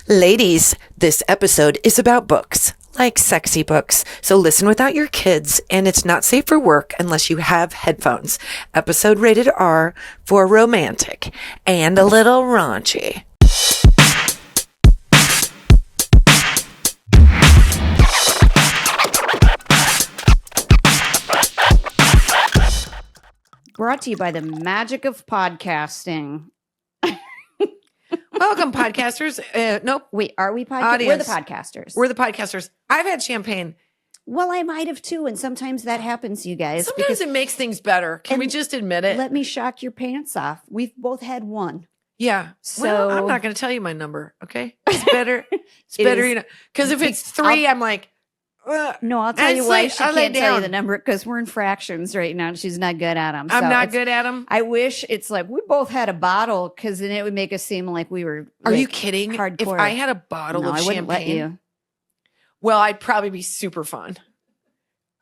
Ladies, this episode is about books, like sexy books. So listen without your kids, and it's not safe for work unless you have headphones. Episode rated R for romantic and a little raunchy. Brought to you by the magic of podcasting. Welcome, podcasters. Nope. Wait, are we podcasters? We're the podcasters. We're the podcasters. I've had champagne. Well, I might have too, and sometimes that happens, you guys. Sometimes it makes things better. Can we just admit it? Let me shock your pants off. We've both had one. Yeah. So well, I'm not going to tell you my number, okay? It's better. It's better, you know. Because if it's 3, I'm like, no, I'll tell you why she can't tell you the number, because we're in fractions right now and she's not good at them. I'm not good at them. I wish it's like we both had a bottle, because then it would make us seem like we were. Are you kidding? Hardcore. If I had a bottle of I wouldn't champagne, let you. Well, I'd probably be super fun.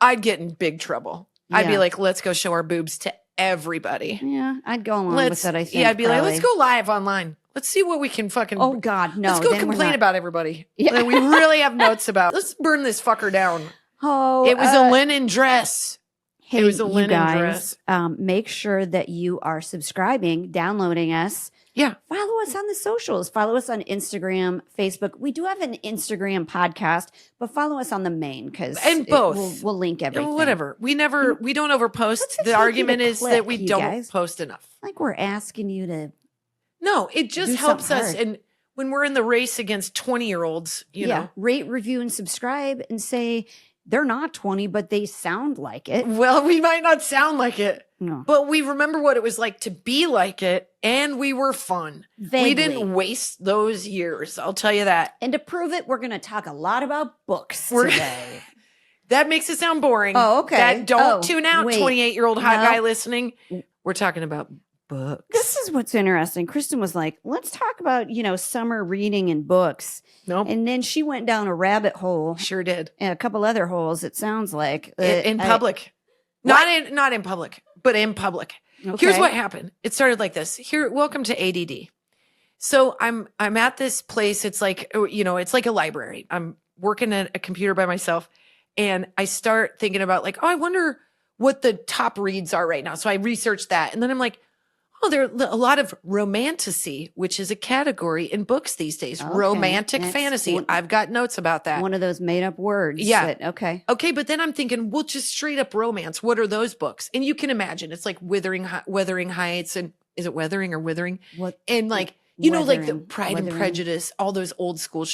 I'd get in big trouble. Yeah. I'd be like, let's go show our boobs to everybody. Yeah, I'd go along with that, I think. Yeah, I'd be like, let's go live online. Let's see what we can fucking... Oh, God, no. Let's go complain about everybody. Yeah. That we really have notes about. Let's burn this fucker down. Oh, it was a linen dress. Hey, it was a linen dress. dress. Make sure that you are subscribing, downloading us. Yeah. Follow us on the socials. Follow us on Instagram, Facebook. We do have an Instagram podcast, but follow us on the main, because both. We'll link everything. Whatever. We don't overpost. The argument is that we don't post enough. Like we're asking you to. No, it just helps us. And when we're in the race against 20-year-olds, you know, rate, review, and subscribe, and say they're not 20, but they sound like it. Well, we might not sound like it. No. But we remember what it was like to be like it, and we were fun. Vaguely. We didn't waste those years, I'll tell you that. And to prove it, we're going to talk a lot about books today. That makes it sound boring. Oh, okay. Don't tune out, 28-year-old hot guy listening. We're talking about books. This is what's interesting. Kristen was like, let's talk about, summer reading and books. Nope. And then she went down a rabbit hole. Sure did. And a couple other holes, it sounds like. In public. Not in public, but in public. Okay. Here's what happened. It started like this. Welcome to ADD. So I'm at this place. It's like, it's like a library. I'm working at a computer by myself, and I start thinking about like, I wonder what the top reads are right now. So I researched that, and then I'm like, there are a lot of romantasy, which is a category in books these days. Okay. Romantic fantasy. I've got notes about that. One of those made up words. Yeah. Okay. But then I'm thinking, well, just straight up romance. What are those books? And you can imagine it's like Wuthering Heights, and is it Weathering or Withering? What? And like, like the Pride and Prejudice, all those old school,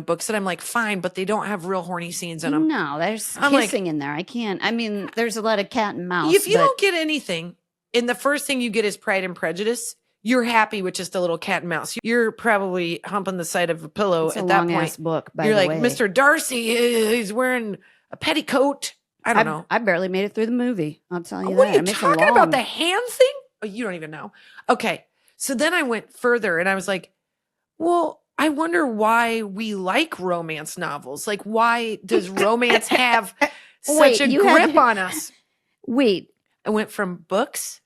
books that I'm like, fine, but they don't have real horny scenes in them. No, there's kissing in there. I can't. I mean, there's a lot of cat and mouse. If you don't get anything, and the first thing you get is Pride and Prejudice, you're happy with just a little cat and mouse. You're probably humping the side of a pillow at that point. Book, by you're the like, way. Mr. Darcy, he's wearing a petticoat. I don't know. I barely made it through the movie. I'll tell you what that. Are you talking about? The hand thing? Oh, you don't even know. Okay. So then I went further, and I was like, well, I wonder why we like romance novels. Like, why does romance have such a grip on us? Wait. I went from books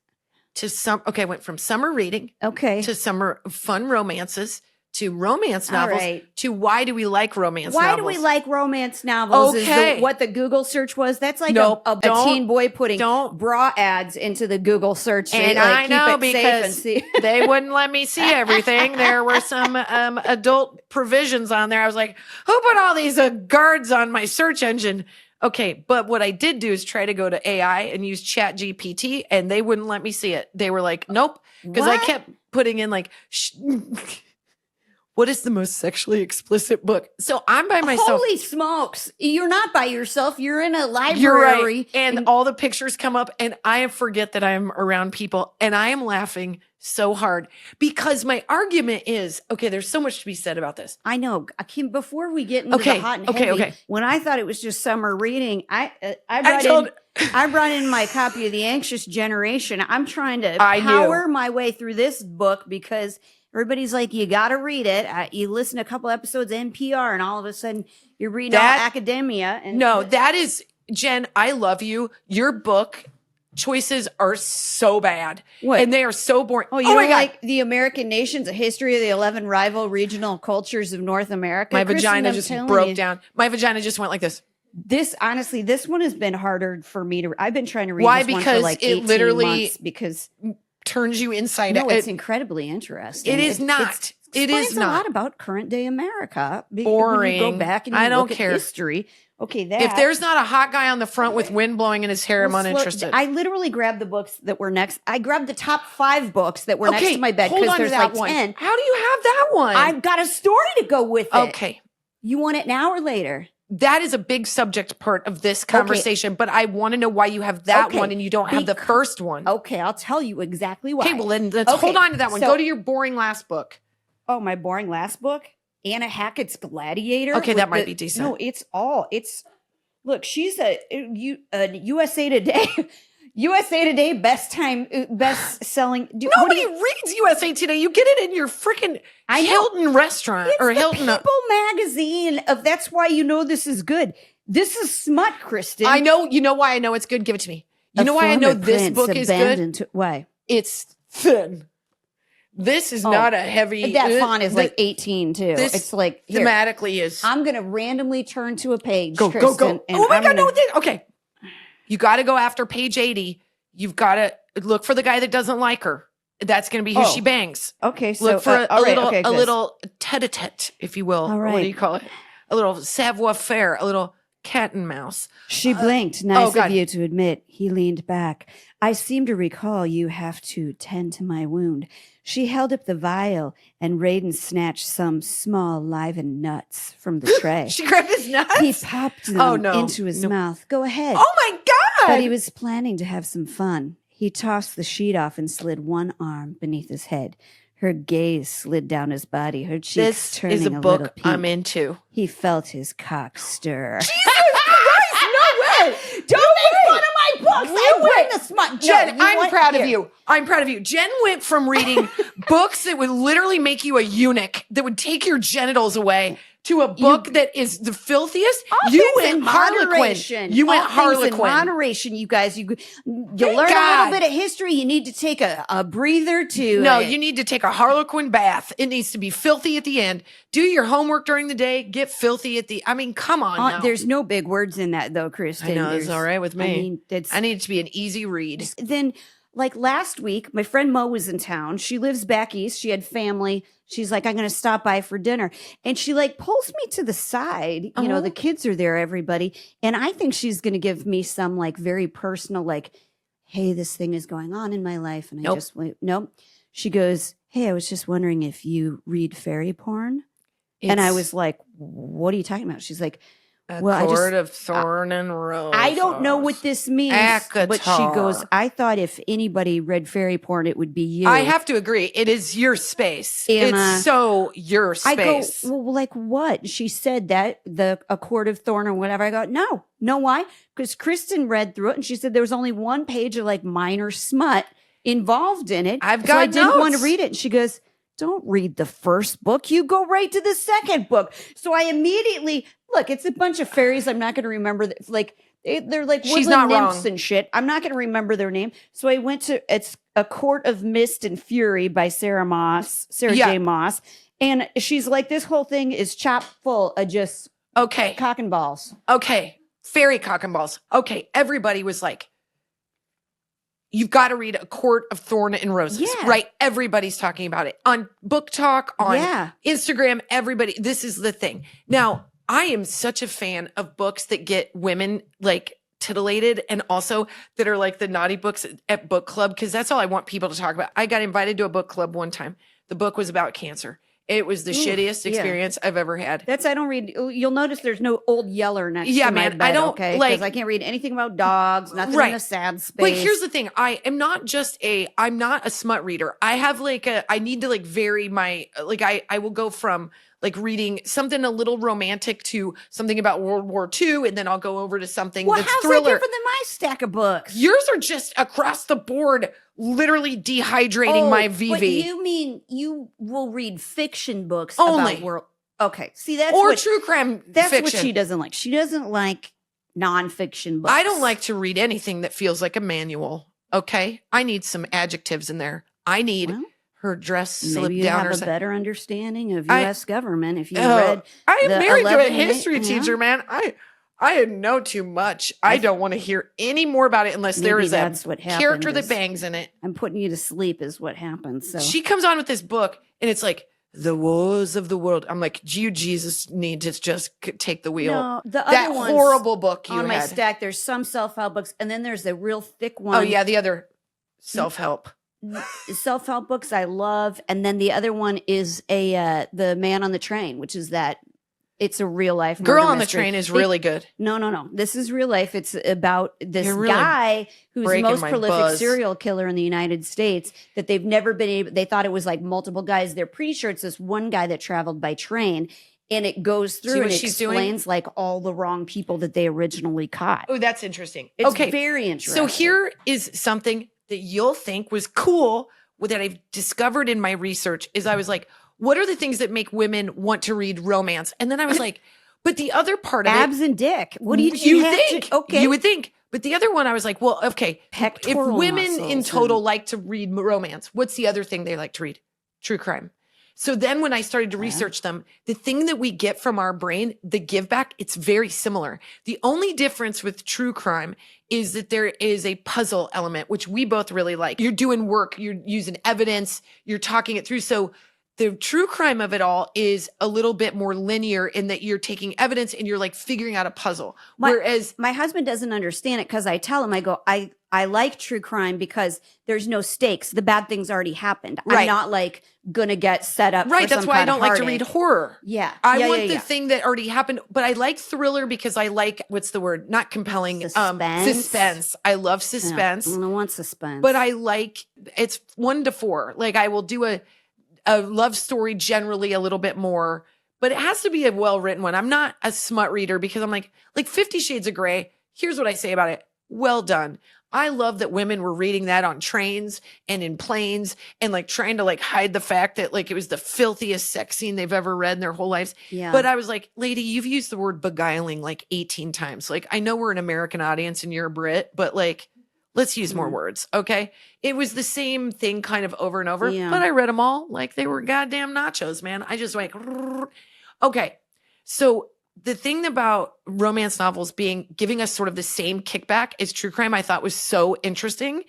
to I went from summer reading to summer fun romances to romance novels to why do we like romance novels? Why do we like romance novels? Okay. Is what the Google search was. That's like a teen boy putting bra ads into the Google search. And I know because they wouldn't let me see everything. There were some adult provisions on there. I was like, who put all these guards on my search engine? Okay, but what I did do is try to go to AI and use Chat GPT, and they wouldn't let me see it. They were like, nope, because I kept putting in like, what is the most sexually explicit book? So I'm by myself. Holy smokes. You're not by yourself. You're in a library. You're right. And all the pictures come up, and I forget that I'm around people, and I am laughing so hard because my argument is, okay, there's so much to be said about this. I know. Kim, before we get into the hot and heavy, when I thought it was just summer reading, I brought in my copy of The Anxious Generation. I'm trying to power my way through this book because everybody's like, you got to read it. You listen to a couple episodes of NPR, and all of a sudden you're reading all academia. And no, that is, Jen, I love you. Your book choices are so bad. What? And they are so boring. Oh, you don't like The American Nations, A History of the 11 Rival Regional Cultures of North America? My vagina just broke down. My vagina just went like this. This one has been harder for me to. I've been trying to read Why? this Because one for like 18 it literally months because turns you inside out. out. No, it's incredibly interesting. It is not. It is not a lot about current day America. Boring. When you go back and you don't look care. at history. Okay, if there's not a hot guy on the front with wind blowing in his hair, I'm uninterested. I literally grabbed the books that were next. I grabbed the top 5 books that were next to my bed because there's like 10. How do you have that one? I've got a story to go with it. Okay. You want it now or later? That is a big subject part of this conversation, but I want to know why you have that one and you don't have the first one. Okay, I'll tell you exactly why. Okay, well then let's hold on to that one. Go to your boring last book. Oh, my boring last book? Anna Hackett's Gladiator? Okay, that might be decent. No, look, she's a USA Today. USA Today best selling. Nobody reads USA Today. You get it in your freaking Hilton restaurant or Hilton People magazine. That's why you know this is good. This is smut, Kristin. I know. You know why I know it's good? Give it to me. You know why I know this book is good? Why? It's thin. This is not a heavy. That font is like 18 too. It's like thematically is. I'm gonna randomly turn to a page. Go. Oh my God! No, okay. You got to go after page 80. You've got to look for the guy that doesn't like her. That's going to be who she bangs. Okay, so look for a little tete-a-tete, if you will. All right. What do you call it? A little savoir-faire, a little cat and mouse. She blinked. Nice of you to admit. He leaned back. I seem to recall you have to tend to my wound. She held up the vial, and Raiden snatched some small live nuts from the tray. She grabbed his nuts? He popped them into his mouth. Go ahead. Oh, my God! But he was planning to have some fun. He tossed the sheet off and slid one arm beneath his head. Her gaze slid down his body, her cheeks turning a little pink. This is a book I'm into. He felt his cock stir. Jesus Christ, no way! Don't make fun of my books! I win the smut. Jen, I'm proud of you. I'm proud of you. Jen went from reading books that would literally make you a eunuch, that would take your genitals away, to a book that is the filthiest. You went Harlequin. You went Harlequin. In moderation, you guys. You learn a little bit of history. You need to take a breather to. No, you need to take a Harlequin bath. It needs to be filthy at the end. Do your homework during the day. Get filthy at the. I mean, come on. Now. There's no big words in that though, Kristin. I know it's all right with me. I need it to be an easy read. Then. Like last week, my friend Mo was in town. She lives back east. She had family. She's like, I'm going to stop by for dinner. And she like pulls me to the side. You know, the kids are there, everybody. And I think she's going to give me some like very personal, like, hey, this thing is going on in my life. And I just went, nope. She goes, hey, I was just wondering if you read fairy porn. And I was like, what are you talking about? She's like, Court of Thorn and Rose. I don't know what this means. ACOTAR. But she goes, I thought if anybody read fairy porn, it would be you. I have to agree. It is your space. It's so your space. I go, well, like what? She said that a Court of Thorn or whatever. I go, no. Know why? Because Kristin read through it and she said there was only one page of like minor smut involved in it. I didn't want to read it. And she goes, don't read the first book. You go right to the second book. So I immediately, look, it's a bunch of fairies. I'm not going to remember. Like, they're like woodland nymphs and shit. I'm not going to remember their name. So I went to, it's A Court of Mist and Fury by Sarah J. Maas. And she's like, this whole thing is chock full of just cock and balls. Okay. Fairy cock and balls. Okay. Everybody was like, you've got to read A Court of Thorn and Roses, right? Everybody's talking about it on Book Talk, on Instagram, everybody. This is the thing. Now, I am such a fan of books that get women like titillated and also that are like the naughty books at book club, because that's all I want people to talk about. I got invited to a book club one time. The book was about cancer. It was the shittiest experience I've ever had. I don't read. You'll notice there's no old yeller next to my bed. I don't because I can't read anything about dogs. Nothing in a sad space. But here's the thing: I'm not a smut reader. I have I need to like vary my I will go from like reading something a little romantic to something about World War II, and then I'll go over to something that's thriller. How's that different than my stack of books? Yours are just across the board, literally dehydrating my VV. But you mean you will read fiction books only about world? Okay, see that's true crime. That's fiction. what she doesn't like. She doesn't like nonfiction books. I don't like to read anything that feels like a manual. Okay. I need some adjectives in there. I need her dress slipped maybe you down. have a better understanding of U.S. government if you read. I am married to a history teacher, man. I know too much. I don't want to hear any more about it unless there is a character that bangs in it. I'm putting you to sleep is what happens. So she comes on with this book and it's like the wars of the world. I'm like, do you Jesus need to just take the wheel? No, that horrible book you on my had. stack. There's some self-help books, and then there's a real thick one. Oh yeah, the other self-help. Self-help books I love, and then the other one is the Man on the Train, which is that. It's a real life Girl on mystery. the Train is really good. No. This is real life. It's about this guy who's the most prolific serial killer in the United States that they've never been able. They thought it was like multiple guys. They're pretty sure it's this one guy that traveled by train, and it goes through and it explains like all the wrong people that they originally caught. Oh, that's interesting. It's very interesting. So here is something that you'll think was cool that I've discovered in my research is I was like, what are the things that make women want to read romance? And then I was like, but the other part of abs and dick. What do you think? Okay. You would think. But the other one, I was like, well, okay. Pectoral if women in total like to read romance, what's the other thing they like to read? True crime. So then when I started to research them, the thing that we get from our brain, the give back, it's very similar. The only difference with true crime is that there is a puzzle element, which we both really like. You're doing work, you're using evidence, you're talking it through. So the true crime of it all is a little bit more linear in that you're taking evidence and you're like figuring out a puzzle. Whereas my husband doesn't understand it because I tell him, I go, I like true crime because there's no stakes. The bad things already happened. Right. I'm not like gonna get set up. Right. That's why I don't like to read horror. Yeah. I want the thing that already happened, but I like thriller because I like, what's the word? Not compelling. Suspense. I love suspense. I don't want suspense. But I like, it's 1 to 4. Like I will do a love story generally a little bit more, but it has to be a well-written one. I'm not a smut reader because I'm like 50 Shades of Grey. Here's what I say about it. Well done. I love that women were reading that on trains and in planes and like trying to like hide the fact that like it was the filthiest sex scene they've ever read in their whole lives. Yeah. But I was like, lady, you've used the word beguiling like 18 times. Like I know we're an American audience and you're a Brit, but like, let's use more words, okay? It was the same thing kind of over and over, but I read them all like they were goddamn nachos, man. I just like, okay. So the thing about romance novels giving us sort of the same kickback as true crime, I thought was so interesting.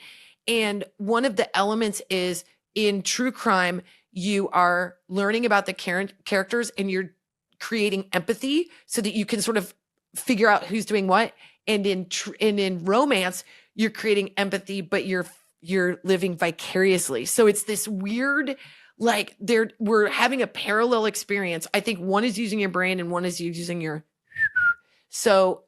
And one of the elements is in true crime, you are learning about the characters and you're creating empathy so that you can sort of figure out who's doing what. And in romance, you're creating empathy, but you're living vicariously. So it's this weird, like we're having a parallel experience. I think one is using your brain and one is using your. So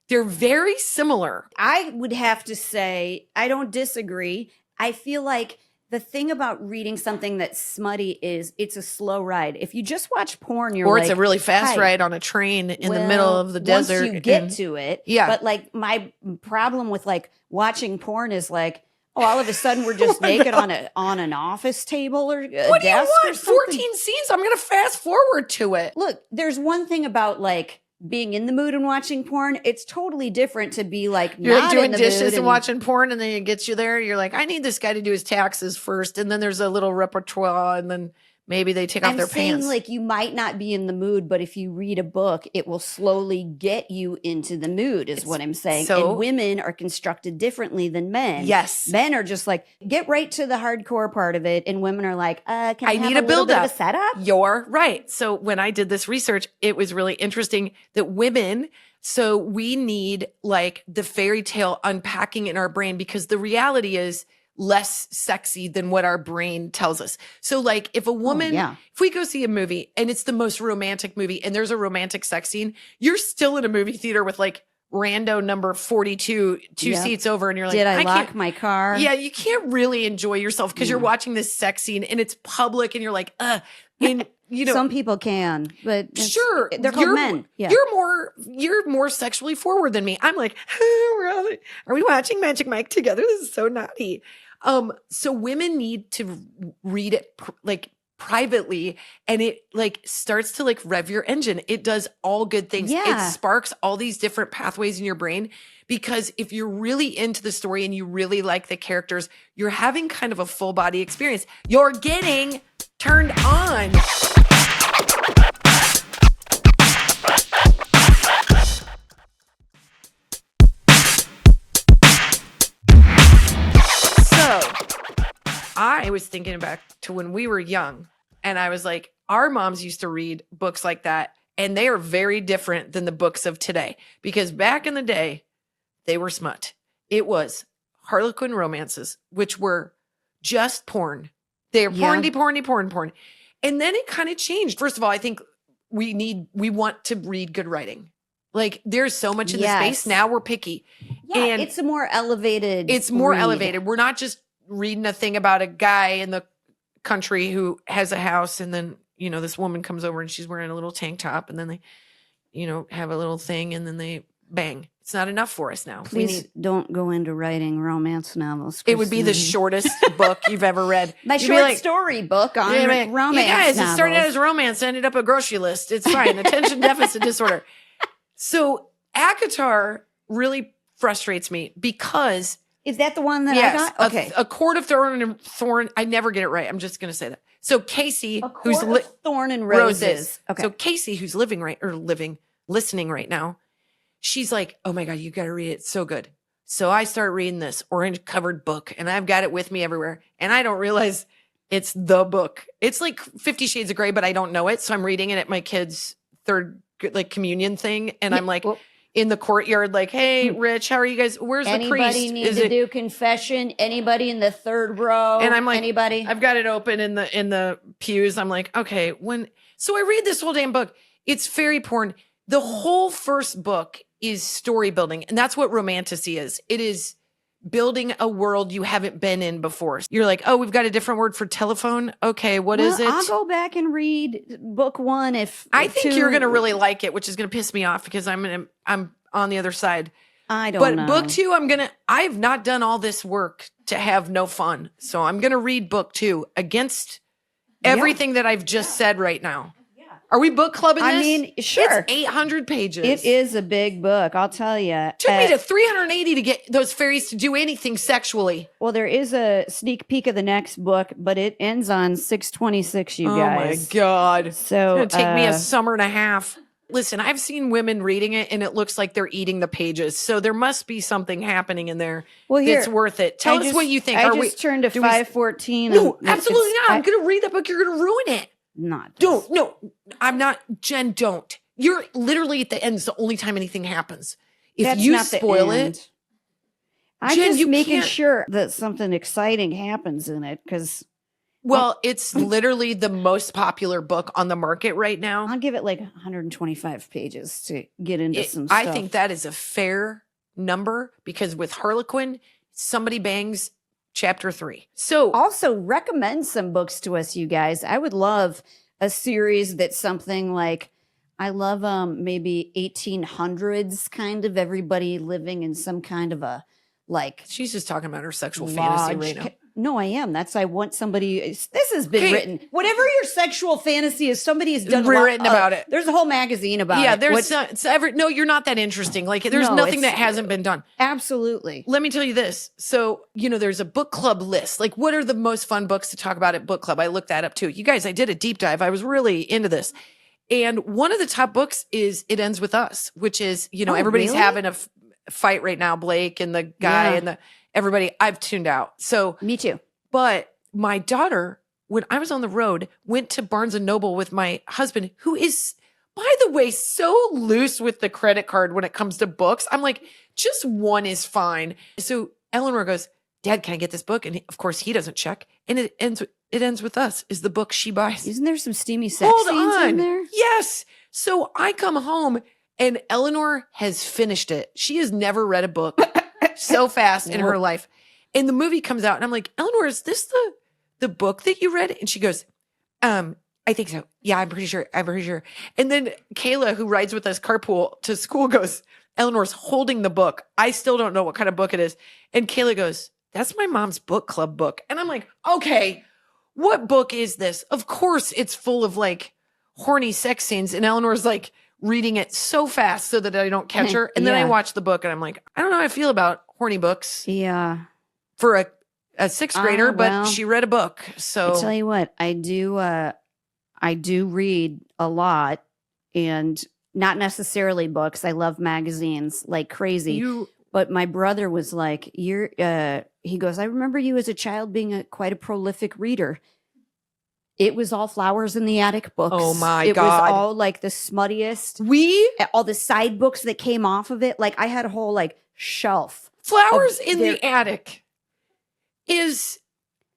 they're very similar. I would have to say, I don't disagree. I feel like the thing about reading something that's smutty is it's a slow ride. If you just watch porn, or it's a really fast ride on a train in the middle of the desert. Once you get to it. Yeah. But like my problem with like watching porn is like, all of a sudden we're just naked on an office table or a what do you desk want? 14 scenes? I'm going to fast forward to it. Look, there's one thing about like being in the mood and watching porn. It's totally different to be like you're not doing in the dishes mood and watching porn, and then it gets you there. You're like, I need this guy to do his taxes first, and then there's a little repertoire, and then maybe they take off their pants. Like you might not be in the mood, but if you read a book, it will slowly get you into the mood. Is what I'm saying. So, and women are constructed differently than men. Yes, men are just like get right to the hardcore part of it, and women are like, can I need a build up, a setup. You're right. So when I did this research, it was really interesting that women. So we need like the fairy tale unpacking in our brain because the reality is less sexy than what our brain tells us. So like if a woman, if we go see a movie and it's the most romantic movie and there's a romantic sex scene, you're still in a movie theater with like rando number 42, two seats over, and you're like, did I lock my car? Yeah, you can't really enjoy yourself because you're watching this sex scene and it's public and you're like, and you know, some people can, but sure, they're called men. Yeah. You're more sexually forward than me. I'm like, are we watching Magic Mike together? This is so naughty. So women need to read it like privately, and it like starts to like rev your engine. It does all good things. It sparks all these different pathways in your brain, because if you're really into the story and you really like the characters, you're having kind of a full body experience. You're getting turned on. I was thinking back to when we were young, and I was like, our moms used to read books like that, and they are very different than the books of today, because back in the day, they were smut. It was Harlequin romances, which were just porn. They're porn. And then it kind of changed. First of all, I think we want to read good writing. Like, there's so much in the space. Now we're picky. Yeah, and it's a more elevated. It's more elevated. We're not just reading a thing about a guy in the country who has a house, and then, you know, this woman comes over and she's wearing a little tank top, and then they, you know, have a little thing, and then they bang. It's not enough for us now. Please don't go into writing romance novels, Kristin. It would be the shortest book you've ever read. My short story book on romance guys, novels. It started out as romance, ended up a grocery list. It's fine. Attention deficit disorder. So ACOTAR really frustrates me because... Is that the one that I got? Okay. A Court of Thorn. I never get it right. I'm just going to say that. So Casey, who's Thorn and Roses. Okay. So Casey, who's listening right now, she's like, "Oh my God, you got to read it. It's so good." So I start reading this orange covered book, and I've got it with me everywhere, and I don't realize it's the book. It's like 50 Shades of Grey, but I don't know it. So I'm reading it at my kid's third like communion thing, and I'm like. In the courtyard, like, "Hey, Rich, how are you guys? Where's the priest? Anybody need to do confession? Anybody in the third row? And I'm like, anybody? I've got it open in the pews. I'm like, okay, so I read this whole damn book. It's fairy porn. The whole first book is story building, and that's what Romantasy is. It is building a world you haven't been in before. You're like, oh, we've got a different word for telephone. Okay, what is it? I'll go back and read book one I think you're going to really like it, which is going to piss me off because I'm on the other side. I don't know. But book two, I've not done all this work to have no fun. So I'm going to read book two against everything that I've just said right now. Are we book clubbing this? I mean, sure. It's 800 pages. It is a big book, I'll tell you. It took me to 380 to get those fairies to do anything sexually. Well, there is a sneak peek of the next book, but it ends on 626, you guys. Oh, my God. So it's going to take me a summer and a half. Listen, I've seen women reading it, and it looks like they're eating the pages. So there must be something happening in there that's worth it. Tell us what you think. I just turned to 514. No, absolutely not. I'm going to read that book. You're going to ruin it. No, I'm not. Jen, don't. You're literally at the end. It's the only time anything happens. If you spoil it. I'm just making sure that something exciting happens in it because. Well, it's literally the most popular book on the market right now. I'll give it like 125 pages to get into some stuff. I think that is a fair number because with Harlequin, somebody bangs chapter 3. So also recommend some books to us, you guys. I would love a series that's something like, I love maybe 1800s kind of everybody living in some kind of a like. She's just talking about her sexual fantasy right now. No, I am. I want somebody. This has been written. Whatever your sexual fantasy is, somebody has done written about it. There's a whole magazine about it. Yeah, there's no. You're not that interesting. Like there's nothing that hasn't been done. Absolutely. Let me tell you this. So there's a book club list. Like, what are the most fun books to talk about at book club? I looked that up too. You guys, I did a deep dive. I was really into this, and one of the top books is "It Ends with Us," which is everybody's having a fight right now. Blake and the guy and everybody. I've tuned out. So me too. But my daughter, when I was on the road, went to Barnes and Noble with my husband, who is, by the way, so loose with the credit card when it comes to books. I'm like, just one is fine. So Eleanor goes, "Dad, can I get this book?" And of course he doesn't check. And It Ends with Us is the book she buys. Isn't there some steamy sex scenes in there? Yes. So I come home and Eleanor has finished it. She has never read a book so fast in her life. And the movie comes out and I'm like, "Eleanor, is this the book that you read?" And she goes, "I think so. Yeah, I'm pretty sure. And then Kayla, who rides with us carpool to school, goes, "Eleanor's holding the book. I still don't know what kind of book it is." And Kayla goes, "That's my mom's book club book." And I'm like, okay, what book is this? Of course it's full of like horny sex scenes. And Eleanor's like reading it so fast so that I don't catch her. And then I watch the book and I'm like, I don't know how I feel about horny books. Yeah. For a sixth grader, but she read a book. So I tell you what, I do read a lot, and not necessarily books. I love magazines like crazy. But my brother was like, he goes, I remember you as a child being quite a prolific reader. It was all Flowers in the Attic books. Oh my God. It was all like the smuttiest. All the side books that came off of it. Like I had a whole like shelf. Flowers in the Attic is,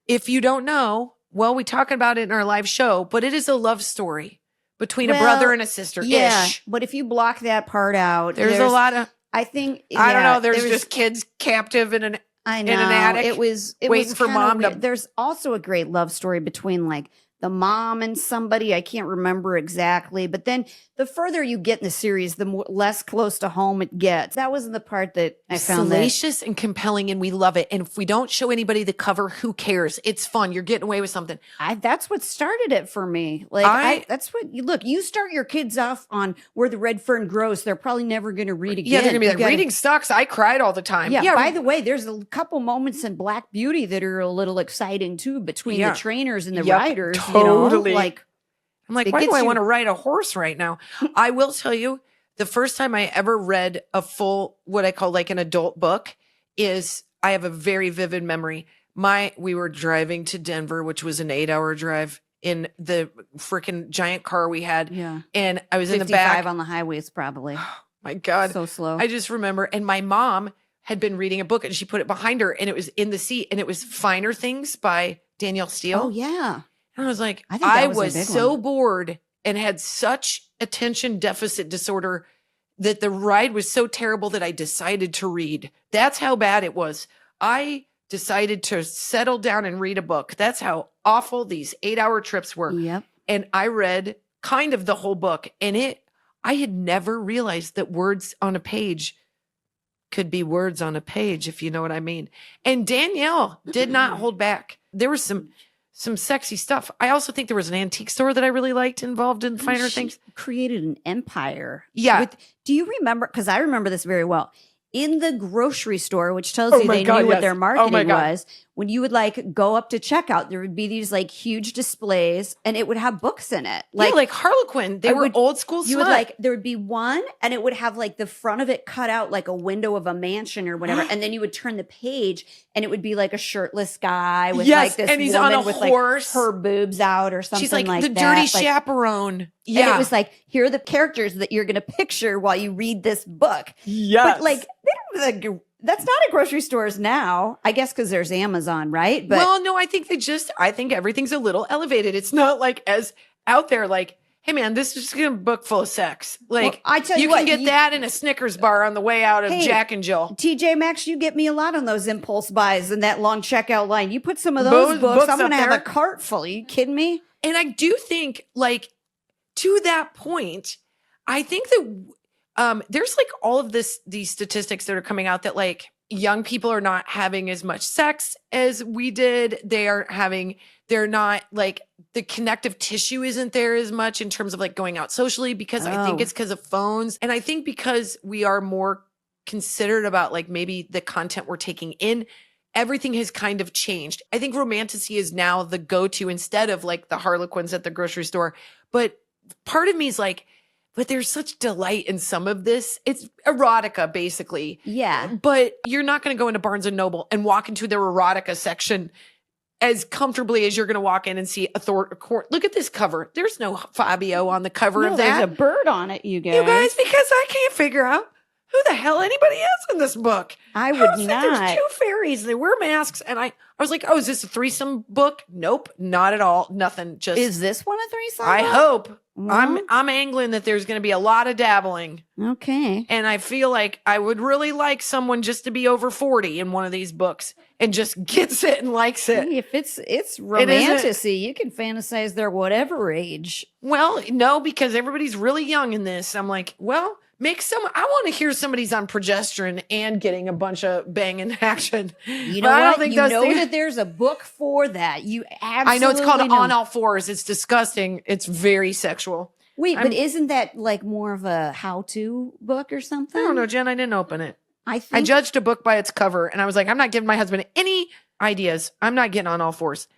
if you don't know, well, we talk about it in our live show, but it is a love story between a brother and a sister. Yeah, but if you block that part out, there's a lot of, I think, I don't know, there's just kids captive in an attic. It was waiting for mom to. There's also a great love story between like the mom and somebody. I can't remember exactly, but then the further you get in the series, the less close to home it gets. That wasn't the part that I found salacious and compelling, and we love it. And if we don't show anybody the cover, who cares? It's fun. You're getting away with something. That's what started it for me. Like that's what you start your kids off on where the red fern grows. They're probably never going to read again. Yeah, they're going to be like, reading sucks. I cried all the time. Yeah. By the way, there's a couple moments in Black Beauty that are a little exciting too, between the trainers and the riders. Totally. You know? I'm like, why do I want to ride a horse right now? I will tell you, the first time I ever read a full, what I call like an adult book is, I have a very vivid memory. We were driving to Denver, which was an 8-hour drive in the freaking giant car we had. Yeah. And I was in the back. 55 on the highways, probably. Oh, my God. So slow. I just remember, and my mom had been reading a book and she put it behind her and it was in the seat and it was Finer Things by Danielle Steele. Oh, yeah. And I was like, I was so bored and had such attention deficit disorder that the ride was so terrible that I decided to read. That's how bad it was. I decided to settle down and read a book. That's how awful these 8-hour trips were. Yep. And I read kind of the whole book, and I had never realized that words on a page could be words on a page, if you know what I mean. And Danielle did not hold back. There was some sexy stuff. I also think there was an antique store that I really liked involved in Finer Things. Created an empire. Yeah. Do you remember? Because I remember this very well. In the grocery store, which tells you they knew what their marketing was, when you would like go up to checkout, there would be these like huge displays and it would have books in it. Like Harlequin. They were old school smut. You would there would be one and it would have like the front of it cut out like a window of a mansion or whatever. And then you would turn the page and it would be like a shirtless guy with like this and he's woman on a with horse. Like her boobs out or something. She's like the dirty chaperone. Yeah. And it was like, here are the characters that you're going to picture while you read this book. Yes. But like, that's not at grocery stores now. I guess because there's Amazon, right? But well, no, I think I think everything's a little elevated. It's not like as out there like, hey man, this is just a book full of sex. Like, I tell you can get that in a Snickers bar on the way out of Jack and Jill. TJ Maxx, you get me a lot on those impulse buys and that long checkout line. You put some of those books, I'm going to have a cart full. Are you kidding me? And I do think, like, to that point, I think that there's like all of these statistics that are coming out that like young people are not having as much sex as we did. They're not like, the connective tissue isn't there as much in terms of like going out socially, because I think it's because of phones. And I think because we are more considerate about like maybe the content we're taking in, everything has kind of changed. I think romantasy is now the go-to instead of like the Harlequins at the grocery store. But part of me is like, but there's such delight in some of this. It's erotica, basically. Yeah. But you're not going to go into Barnes & Noble and walk into their erotica section as comfortably as you're going to walk in and see a look at this cover. There's no Fabio on the cover of that. There's a bird on it, you guys. You guys, because I can't figure out who the hell anybody is in this book. I would not. There's 2 fairies. They wear masks. And I was like, oh, is this a threesome book? Nope, not at all. Nothing. Just is this one a threesome? I hope. I'm angling that there's going to be a lot of dabbling. Okay. And I feel like I would really like someone just to be over 40 in one of these books and just gets it and likes it. Hey, if it's romantasy, you can fantasize their whatever age. Well, no, because everybody's really young in this. I'm like, well, I want to hear somebody's on progesterone and getting a bunch of banging action. You know what? I don't think that there's a book for that. You absolutely I know it's called On All Fours. It's disgusting. It's very sexual. Wait, but isn't that like more of a how-to book or something? I don't know, Jen. I didn't open it. I judged a book by its cover, and I was like, I'm not giving my husband any ideas. I'm not getting On All Fours.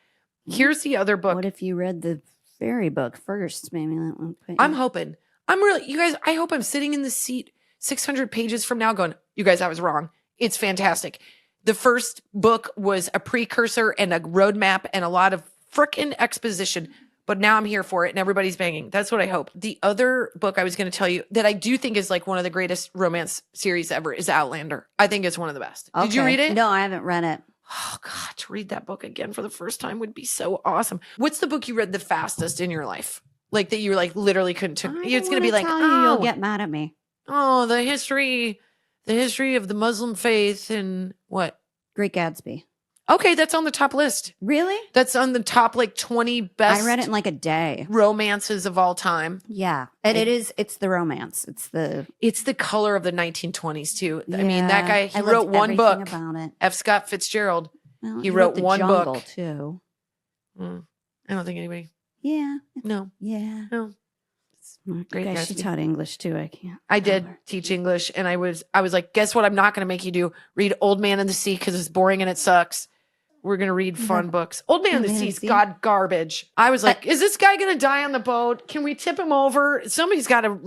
Here's the other book. What if you read the fairy book first? Maybe that one. I'm hoping. You guys, I hope I'm sitting in the seat 600 pages from now going, you guys, I was wrong. It's fantastic. The first book was a precursor and a roadmap and a lot of frickin' exposition, but now I'm here for it and everybody's banging. That's what I hope. The other book I was going to tell you that I do think is like one of the greatest romance series ever is Outlander. I think it's one of the best. Okay. Did you read it? No, I haven't read it. Oh God, to read that book again for the first time would be so awesome. What's the book you read the fastest in your life? Like that you like literally couldn't it's going to be like, you'll get mad at me. Oh, the history of the Muslim faith and what? Great Gatsby. Okay, that's on the top list. Really? That's on the top like 20 best. I read it in like a day. Romances of all time. Yeah, and it's the romance. It's the color of the 1920s too. Yeah, I mean, that guy he wrote one book about it. F. Scott Fitzgerald. Well, he wrote one Jungle book too. I don't think anybody. Yeah. No. Yeah. No. Great guy. She taught English too. I can't. I did teach English, and I was like, guess what? I'm not going to make you do. Read Old Man and the Sea because it's boring and it sucks. We're going to read fun books. Old Man and the Sea's garbage. I was like, is this guy going to die on the boat? Can we tip him over? Somebody's got to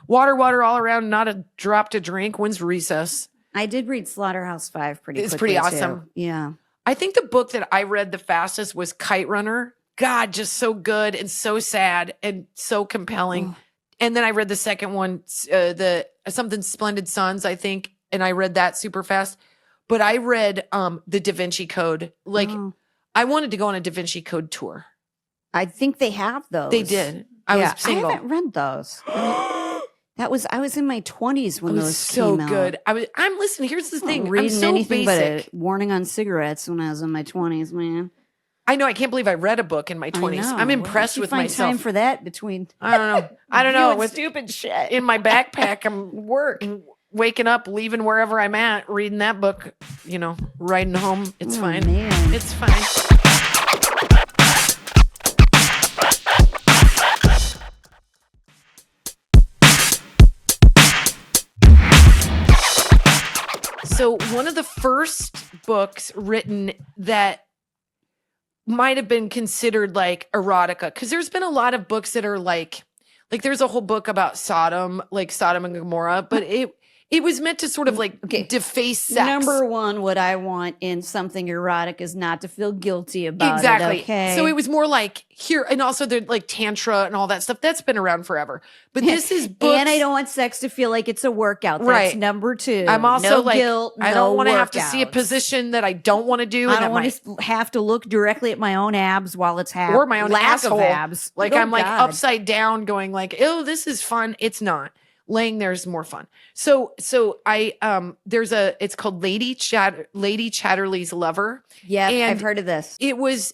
water all around, not a drop to drink. When's recess? I did read Slaughterhouse-Five pretty quickly. It's pretty awesome. Too. Yeah. I think the book that I read the fastest was Kite Runner. God, just so good and so sad and so compelling. Oh. And then I read the second one, the something Splendid Sons, I think, and I read that super fast. But I read the Da Vinci Code. Like, I wanted to go on a Da Vinci Code tour. I think they have those. They did. I was single. I haven't read those. I was in my 20s when those came out. So good. I'm listening. Here's the thing. Reading I'm so anything basic. but a warning on cigarettes when I was in my 20s, man. I know. I can't believe I read a book in my 20s. I'm impressed with myself. Time for that between. I don't know. With stupid shit in my backpack. I'm waking up, leaving wherever I'm at, reading that book. Riding home. It's fine. Man. It's fine. So one of the first books written that might have been considered like erotica, because there's been a lot of books that are like there's a whole book about Sodom, like Sodom and Gomorrah, but it was meant to sort of like deface sex. Number one, what I want in something erotic is not to feel guilty about exactly. it. Okay. So it was more like here, and also the like tantra and all that stuff. That's been around forever. But this is books. And I don't want sex to feel like it's a workout. That's right. Number two. I'm also no like, guilt, I don't want to have to see a position that I don't want to do. I don't want to have to look directly at my own abs while it's or my own lack asshole. Of abs. Like I'm like upside down going like, oh, this is fun. It's not. Laying there is more fun. So I it's called Lady Chatterley's Lover. Yeah, and I've heard of this. It was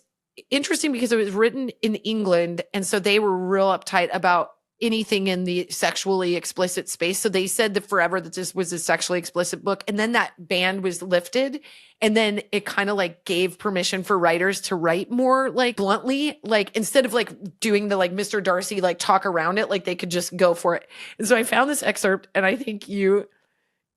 interesting because it was written in England, and so they were real uptight about anything in the sexually explicit space. So they said that forever that this was a sexually explicit book, and then that ban was lifted, and then it kind of like gave permission for writers to write more like bluntly, like instead of like doing the like Mr. Darcy like talk around it, like they could just go for it. And so I found this excerpt, and I think you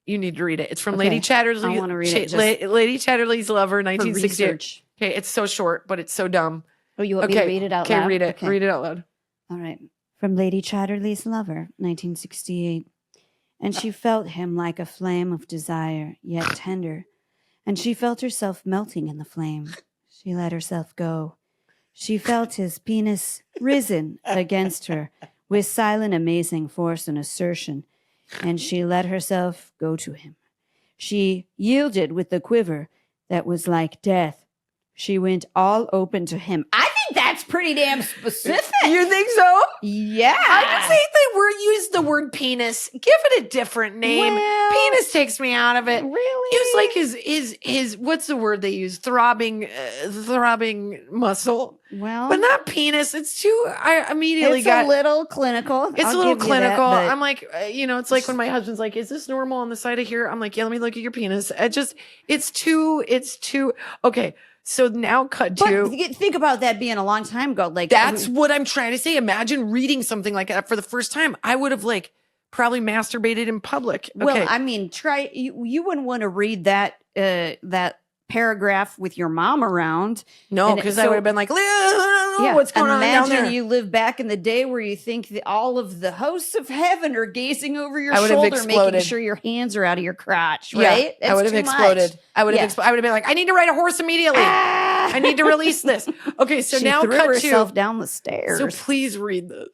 need to read it. It's from Lady Chatterley. I want to read it. Lady Chatterley's Lover, 1968. Okay, it's so short, but it's so dumb. Oh, you want me to read it out loud? Okay, read it. Okay. Read it out loud. All right. From Lady Chatterley's Lover, 1968. And she felt him like a flame of desire, yet tender. And she felt herself melting in the flame. She let herself go. She felt his penis risen against her with silent, amazing force and assertion. And she let herself go to him. She yielded with a quiver that was like death. She went all open to him. I think that's pretty damn specific. You think so? Yeah. I would say they were used the word penis. Give it a different name. Well, penis takes me out of it. Really? Use like his what's the word they use? Throbbing muscle. Well, but not penis. It's too. I immediately got a little clinical. It's a little clinical. That, I'm like, it's like when my husband's like, "Is this normal on the side of here?" I'm like, "Yeah, let me look at your penis." It's too. Okay. So now cut to. Think about that being a long time ago. Like that's what I'm trying to say. Imagine reading something like that for the first time. I would have like probably masturbated in public. Okay. Well, I mean, try you wouldn't want to read that paragraph with your mom around. No, because I would have been like, what's going on down there? Imagine you live back in the day where you think that all of the hosts of heaven are gazing over your shoulder, making sure your hands are out of your crotch, right? Yeah, I would have exploded. I would have been like, I need to ride a horse immediately. I need to release this. Okay, so she now threw cut herself to, down the stairs. So please read this.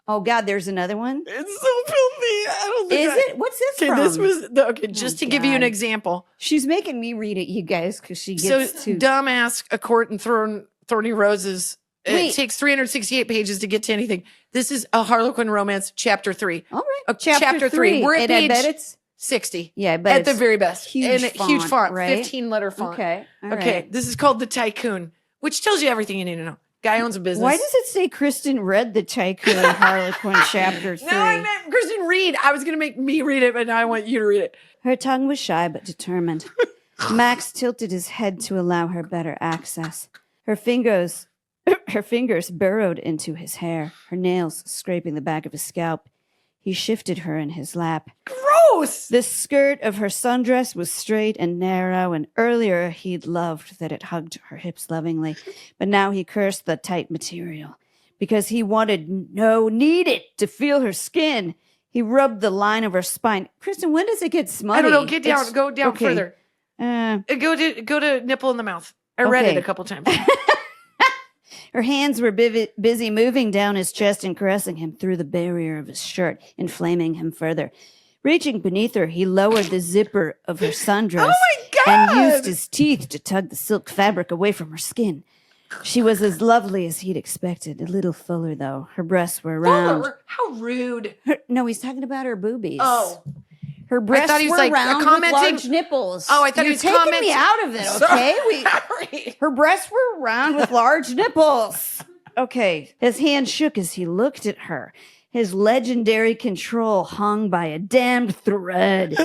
Oh God, there's another one. It's so filthy. I don't think. Is it? What's this from? This was just to give you an example. She's making me read it, you guys, because she gets so dumbass a court and thorny roses. It takes 368 pages to get to anything. This is a Harlequin romance, chapter 3. All right, chapter 3. We're at page I bet it's 60. Yeah, I bet at the very best. Huge font, right? 15-letter font. Okay. Okay. This is called The Tycoon, which tells you everything you need to know. Guy owns a business. Why does it say Kristin read The Tycoon Harlequin chapter 3? No, I meant Kristin read. I was going to make me read it, but now I want you to read it. Her tongue was shy but determined. Max tilted his head to allow her better access. Her fingers burrowed into his hair, her nails scraping the back of his scalp. He shifted her in his lap. Gross! The skirt of her sundress was straight and narrow, and earlier he'd loved that it hugged her hips lovingly, but now he cursed the tight material. Because he needed to feel her skin. He rubbed the line of her spine. Kristin, when does it get smutty? I don't know. Get down. Go down further. Go to nipple in the mouth. I read it a couple times. Her hands were busy moving down his chest and caressing him through the barrier of his shirt, inflaming him further. Reaching beneath her, he lowered the zipper of her sundress and used his teeth to tug the silk fabric away from her skin. She was as lovely as he'd expected, a little fuller, though. Her breasts were round. How rude. No, he's talking about her boobies. Oh. Her breasts were round with large nipples. Oh, I thought he was commenting. You're taking me out of it, okay? Sorry. Her breasts were round with large nipples. Okay. His hand shook as he looked at her. His legendary control hung by a damned thread.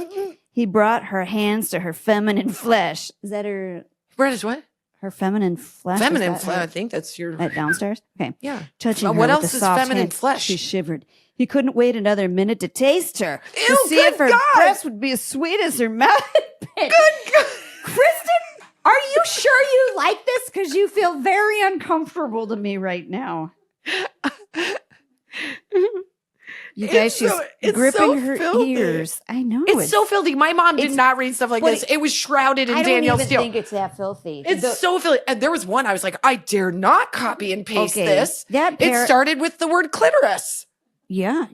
He brought her hands to her feminine flesh. Is that her? Where is what? Her feminine flesh. Feminine flesh. I think that's your. At downstairs? Okay. Yeah. Touching her what with else a is soft feminine hand, flesh? She shivered. He couldn't wait another minute to taste her. Ew, to see if her breasts would be as sweet as her mouth had been. Good God. Kristin, are you sure you like this? Because you feel very uncomfortable to me right now. You guys, she's gripping her ears. I know. It's so filthy. My mom did not read stuff like this. It was shrouded in Danielle Steele. I don't even think it's that filthy. It's so filthy. And there was one I was like, I dare not copy and paste this. It started with the word clitoris. Yeah,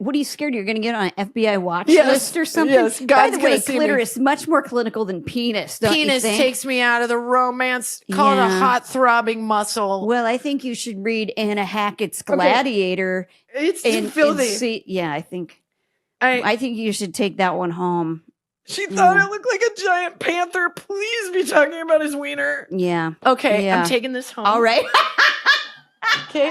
what are you scared you're gonna get on an FBI watch list or something? Yes, by the way, clitoris much more clinical than penis. Penis takes me out of the romance. Call it a hot throbbing muscle. Well, I think you should read Anna Hackett's Gladiator. It's filthy. I think you should take that one home. She thought it looked like a giant panther. Please be talking about his wiener. Yeah. Okay, I'm taking this home. All right. Okay.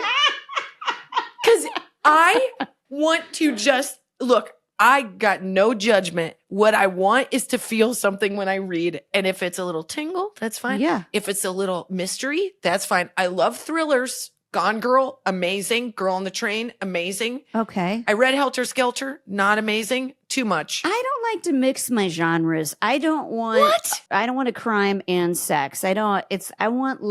Because I want to just look, I got no judgment. What I want is to feel something when I read. And if it's a little tingle, that's fine. Yeah. If it's a little mystery, that's fine. I love thrillers. Gone Girl, amazing. Girl on the Train, amazing. Okay. I read Helter Skelter, not amazing. Too much. I don't like to mix my genres. I don't want a crime and sex. I want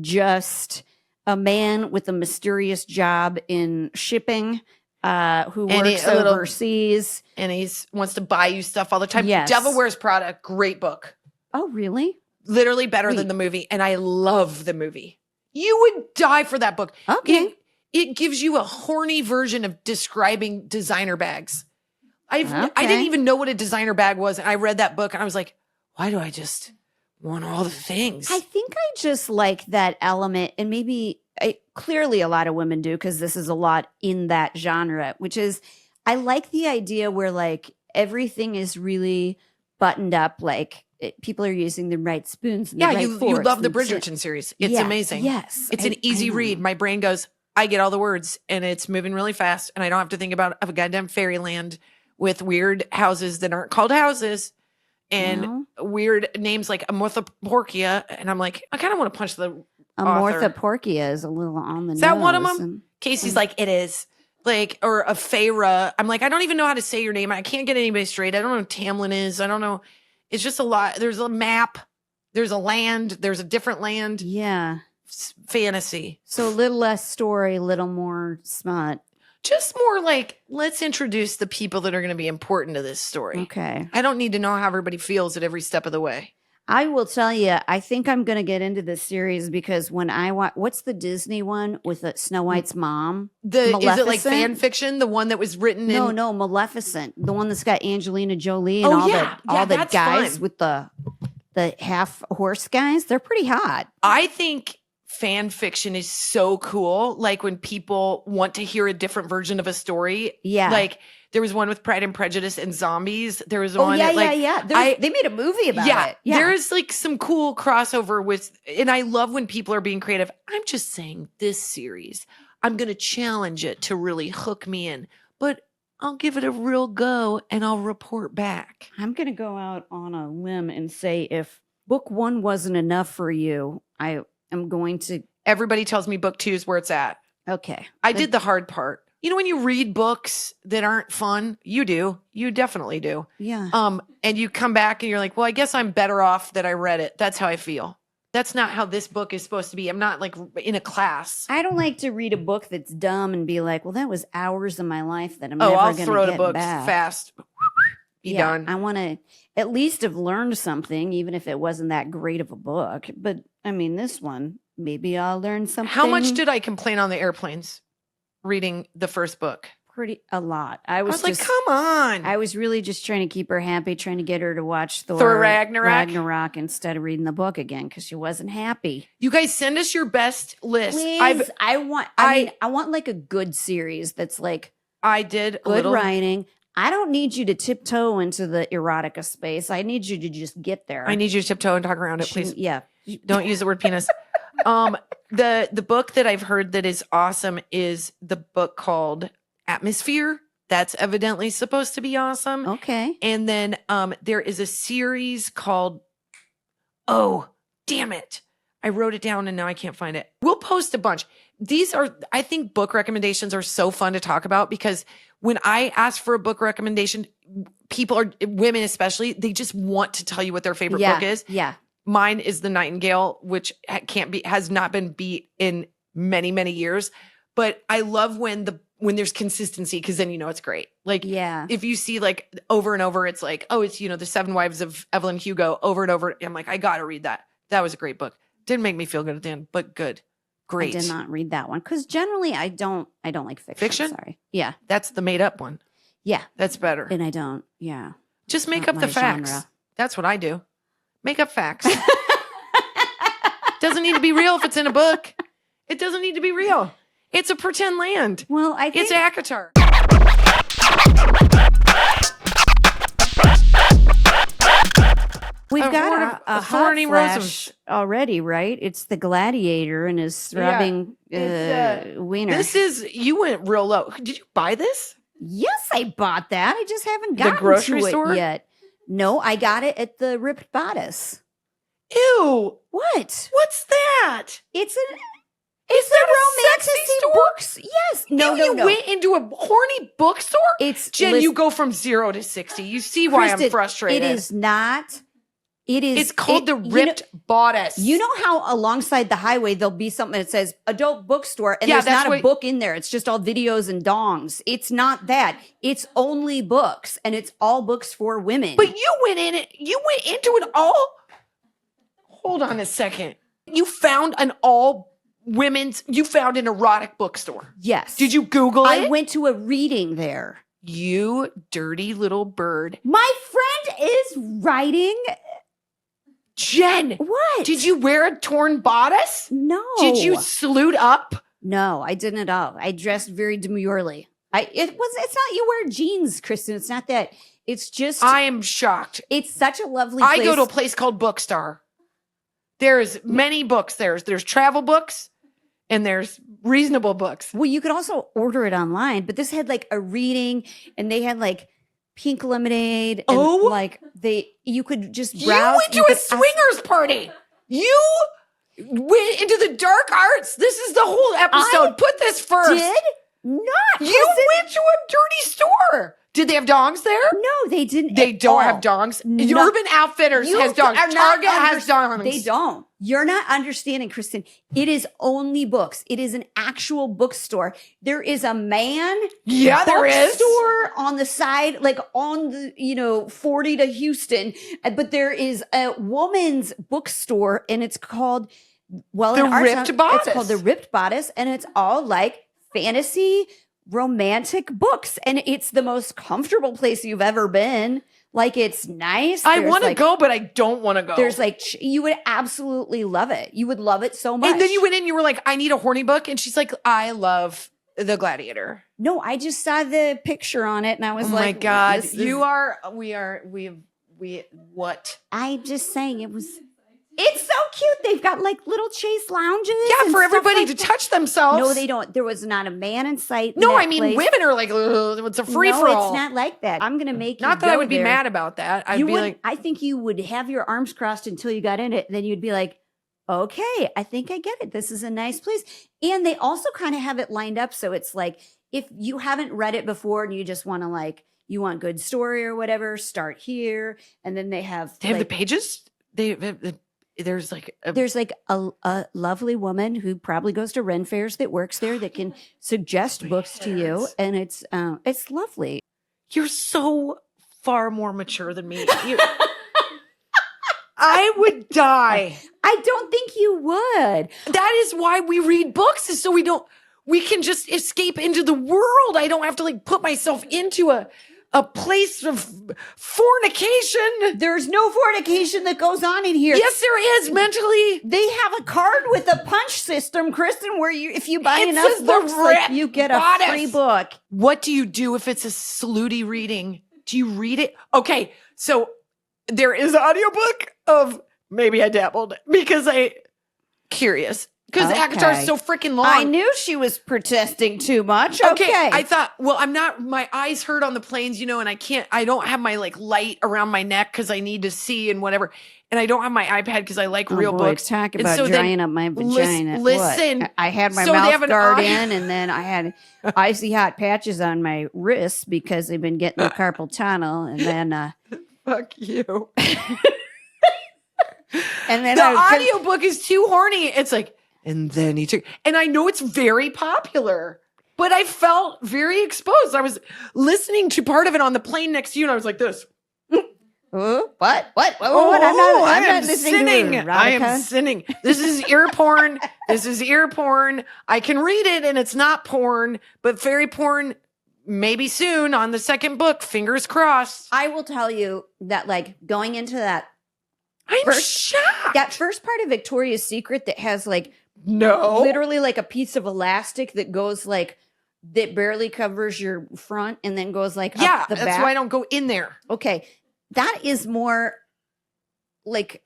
just a man with a mysterious job in shipping who works overseas. And he wants to buy you stuff all the time. Yes. Devil Wears Prada, great book. Oh, really? Literally better than the movie. And I love the movie. You would die for that book. Okay. It gives you a horny version of describing designer bags. I didn't even know what a designer bag was. And I read that book and I was like, why do I just want all the things? I think I just like that element, and maybe clearly a lot of women do, because this is a lot in that genre, which is I like the idea where like everything is really buttoned up, like people are using the right spoons and the right forks. You love the Bridgerton series. It's amazing. Yes. It's an easy read. My brain goes, I get all the words and it's moving really fast and I don't have to think about a goddamn fairyland with weird houses that aren't called houses and weird names like Amorthoporkia. And I'm like, I kind of want to punch the Amorthoporkia is a little on the nose. Is that one of them? Casey's like, it is. Like, or a Feyre. I'm like, I don't even know how to say your name. I can't get anybody straight. I don't know what Tamlin is. I don't know. It's just a lot. There's a map. There's a land. There's a different land. Yeah. Fantasy. So a little less story, a little more smut. Just more like, let's introduce the people that are going to be important to this story. Okay. I don't need to know how everybody feels at every step of the way. I will tell you, I think I'm going to get into this series because when I watch, what's the Disney one with Snow White's mom? Is it like fan fiction? The one that was written in? No, Maleficent. The one that's got Angelina Jolie and all the guys fun. With the half horse guys. They're pretty hot. I think fan fiction is so cool. Like when people want to hear a different version of a story. Yeah. Like there was one with Pride and Prejudice and zombies. There was one. They made a movie about it. Yeah. There's like some cool crossover with, and I love when people are being creative. I'm just saying this series, I'm going to challenge it to really hook me in, but I'll give it a real go and I'll report back. I'm going to go out on a limb and say if book 1 wasn't enough for you, I'm going to. Everybody tells me book 2 is where it's at. Okay. I did the hard part. You know, when you read books that aren't fun, you do. You definitely do. Yeah. And you come back and you're like, well, I guess I'm better off that I read it. That's how I feel. That's not how this book is supposed to be. I'm not like in a class. I don't like to read a book that's dumb and be like, well, that was hours of my life that I'm never going to get back. I'll throw the book fast. Be done. I want to at least have learned something, even if it wasn't that great of a book. But I mean, this one, maybe I'll learn something. How much did I complain on the airplanes reading the first book? A lot. I was like, come on. I was really just trying to keep her happy, trying to get her to watch Thor Ragnarok instead of reading the book again because she wasn't happy. You guys send us your best list. Please, I want like a good series that's like good writing. I don't need you to tiptoe into the erotica space. I need you to just get there. I need you to tiptoe and talk around it, please. Yeah. Don't use the word penis. The book that I've heard that is awesome is the book called Atmosphere. That's evidently supposed to be awesome. Okay. And then there is a series called, oh, damn it. I wrote it down and now I can't find it. We'll post a bunch. I think book recommendations are so fun to talk about because when I ask for a book recommendation, women especially, they just want to tell you what their favorite book is. Yeah. Mine is The Nightingale, which has not been beat in many, many years. But I love when there's consistency because then you know it's great. Like, if you see like over and over, it's like, oh, it's, The 7 Wives of Evelyn Hugo over and over. I'm like, I got to read that. That was a great book. Didn't make me feel good at the end, but good. Great. I did not read that one because generally I don't like fiction. Fiction? Sorry. Yeah. That's the made up one. Yeah. That's better. And I don't. Yeah. Just make up the facts. Genre. That's what I do. Make up facts. Doesn't need to be real if it's in a book. It doesn't need to be real. It's a pretend land. Well, I think it's ACOTAR. We've got a hot flash already, right? It's the gladiator and his throbbing wiener. You went real low. Did you buy this? Yes, I bought that. I just haven't gotten the grocery to store it yet. No, I got it at the Ripped Bodice. Ew. What? What's that? It's a Romantasy books. Yes. No. You went into a horny bookstore? Jen, you go from 0 to 60. You see why I'm frustrated. It is not. It's called the Ripped Bodice. You know how alongside the highway there'll be something that says adult bookstore and there's not a book in there. It's just all videos and dongs. It's not that. It's only books and it's all books for women. But you went into it all. Hold on a second. You found an erotic bookstore. Yes. Did you Google it? I went to a reading there. You dirty little bird. My friend is writing. Jen. What? Did you wear a torn bodice? No. Did you salute up? No, I didn't at all. I dressed very demurely. It's not you wear jeans, Kristin. It's not that. It's just. I am shocked. It's such a lovely place. I go to a place called Bookstore. There's many books. There's travel books and there's reasonable books. Well, you could also order it online, but this had like a reading and they had like pink lemonade. And like you could just browse. You went to a swingers party. You went into the dark arts. This is the whole episode. Put this first. Did not. You went to a dirty store. Did they have dongs there? No, they didn't. They don't have dongs. Urban Outfitters has dongs. Target has dongs. They don't. You're not understanding, Kristin. It is only books. It is an actual bookstore. There is a man. Yeah, there is. Bookstore on the side, like on the 40 to Houston. But there is a woman's bookstore, and it's called the Ripped Bodice. It's called the Ripped Bodice, and it's all like fantasy. Romantic books, and it's the most comfortable place you've ever been. Like, it's nice. I want to go, but I don't want to go. There's like you would absolutely love it. You would love it so much. And then you went in, you were like, I need a horny book, and she's like, I love The Gladiator. No, I just saw the picture on it, and I was like, oh my God, what? I'm just saying it was. It's so cute. They've got like little chase lounges. Yeah, for everybody to touch themselves. No, they don't. There was not a man in sight. No, I mean, women are like, it's a free for all. No, it's not like that. I'm going to make you Not that I would be mad about that. I'd be like, I think you would have your arms crossed until you got in it. Then you'd be like, okay, I think I get it. This is a nice place. And they also kind of have it lined up. So it's like, if you haven't read it before and you just want to you want good story or whatever, start here. And then they have the pages. There's a lovely woman who probably goes to Ren fairs that works there that can suggest books to you, and it's lovely. You're so far more mature than me. I would die. I don't think you would. That is why we read books, is so we can just escape into the world. I don't have to put myself into a place of fornication. There's no fornication that goes on in here. Yes, there is. Mentally, they have a card with a punch system, Kristin, where if you buy enough books, you get a free book. What do you do if it's a slutty reading? Do you read it? Okay, so there is an audiobook of Maybe I Dabbled because curious. Because ACOTAR is so freaking long. I knew she was protesting too much. Okay. I thought, I'm not, my eyes hurt on the planes, and I don't have my light around my neck because I need to see and whatever. And I don't have my iPad because I like real books. Talk about drying up my vagina. Listen. I had my mouth guard in, and then I had icy hot patches on my wrists because they've been getting the carpal tunnel. And then. Fuck you. And then the audiobook is too horny. It's like, and then he took, and I know it's very popular, but I felt very exposed. I was listening to part of it on the plane next to you, and I was like this. What? I'm not listening. I am sinning. This is ear porn. This is ear porn. I can read it, and it's not porn, but fairy porn. Maybe soon on the second book. Fingers crossed. I will tell you that, going into that. I'm shocked. That first part of Victoria's Secret that has literally a piece of elastic that goes that barely covers your front and then goes up the back. That's why I don't go in there. Okay. That is more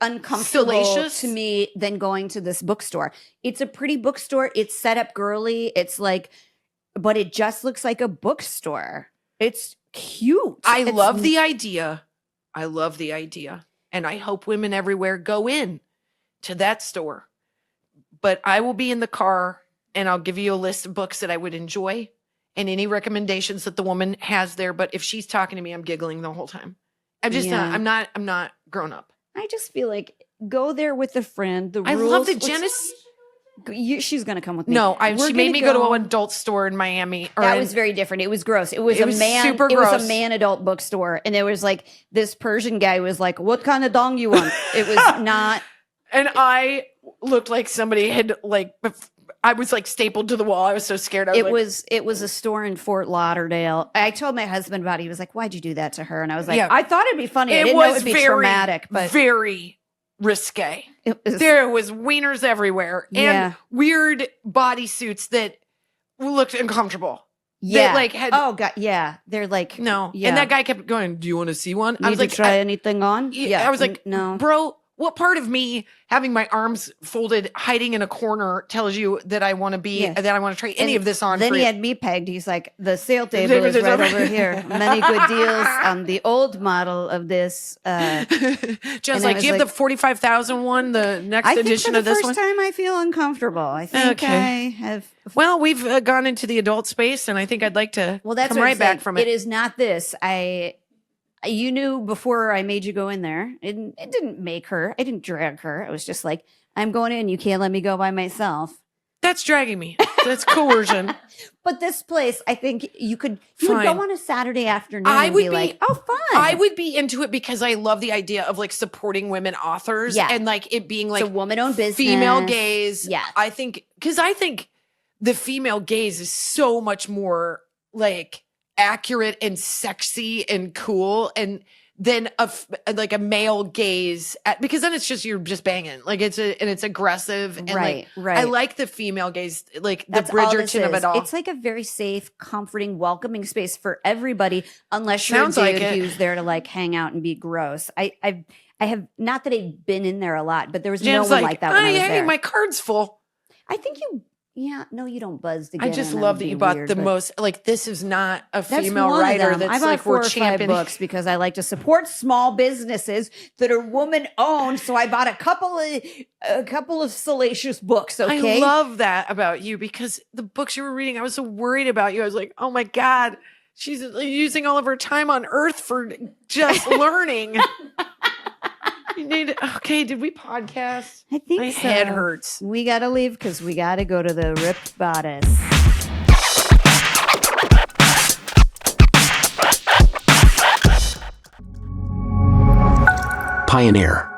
uncomfortable salacious to me than going to this bookstore. It's a pretty bookstore. It's set up girly. It's but it just looks like a bookstore. It's cute. I love the idea. And I hope women everywhere go in to that store. But I will be in the car and I'll give you a list of books that I would enjoy and any recommendations that the woman has there. But if she's talking to me, I'm giggling the whole time. I'm just I'm not grown up. I just feel go there with a friend. I love that Jen is. She's going to come with me. No, she made me go to an adult store in Miami. That was very different. It was gross. It was super gross. It was a man adult bookstore. And there was this Persian guy was like, what kind of dong you want? It was not. And I looked like somebody had I was stapled to the wall. I was so scared. It was a store in Fort Lauderdale. I told my husband about it. He was like, why'd you do that to her? And I was like, I thought it'd be funny. I didn't know it'd be traumatic, but very risque. There was wieners everywhere and weird bodysuits that looked uncomfortable. Yeah. That had, oh God. Yeah. They're like, no. Yeah. And that guy kept going, do you want to see one? I was like, try anything on? Yeah. I was like, no, bro. What part of me having my arms folded, hiding in a corner, tells you that I want to be, that I want to try any of this on? Then he had me pegged. He's like, the sale table is right over here. Many good deals on the old model of this. Just like, do you have the 45,000 one, the next edition of this one? First time I feel uncomfortable. I think I have. Well, we've gone into the adult space, and I think I'd like to come right back from it. It is not this. You knew before I made you go in there. It didn't make her. I didn't drag her. I was just like, I'm going in. You can't let me go by myself. That's dragging me. That's coercion. But this place, I think you would go on a Saturday afternoon and be like, oh, fun. I would be into it because I love the idea of like supporting women authors and like it being like it's a woman-owned business. Female gaze. Yeah. I think the female gaze is so much more like accurate and sexy and cool and then a male gaze because then you're just banging like it's aggressive and right. I like the female gaze like that's the Bridgerton of it all. It's like a very safe, comforting, welcoming space for everybody unless you're a dude who's there to like hang out and be gross. I have not that I've been in there a lot, but there was no one like that when I was there. My card's full. I think you. Yeah, no, you don't buzz to get I just love that you bought the most. Like, this is not a female writer that's like we're championing. I bought 4 or 5 books because I like to support small businesses that are woman owned. So I bought a couple of salacious books. Okay, I love that about you because the books you were reading, I was so worried about you. I was like, oh my God, she's using all of her time on Earth for just learning. Okay, did we podcast? I think my so. Head hurts. We got to leave because we got to go to the Ripped Bodice. Pioneer.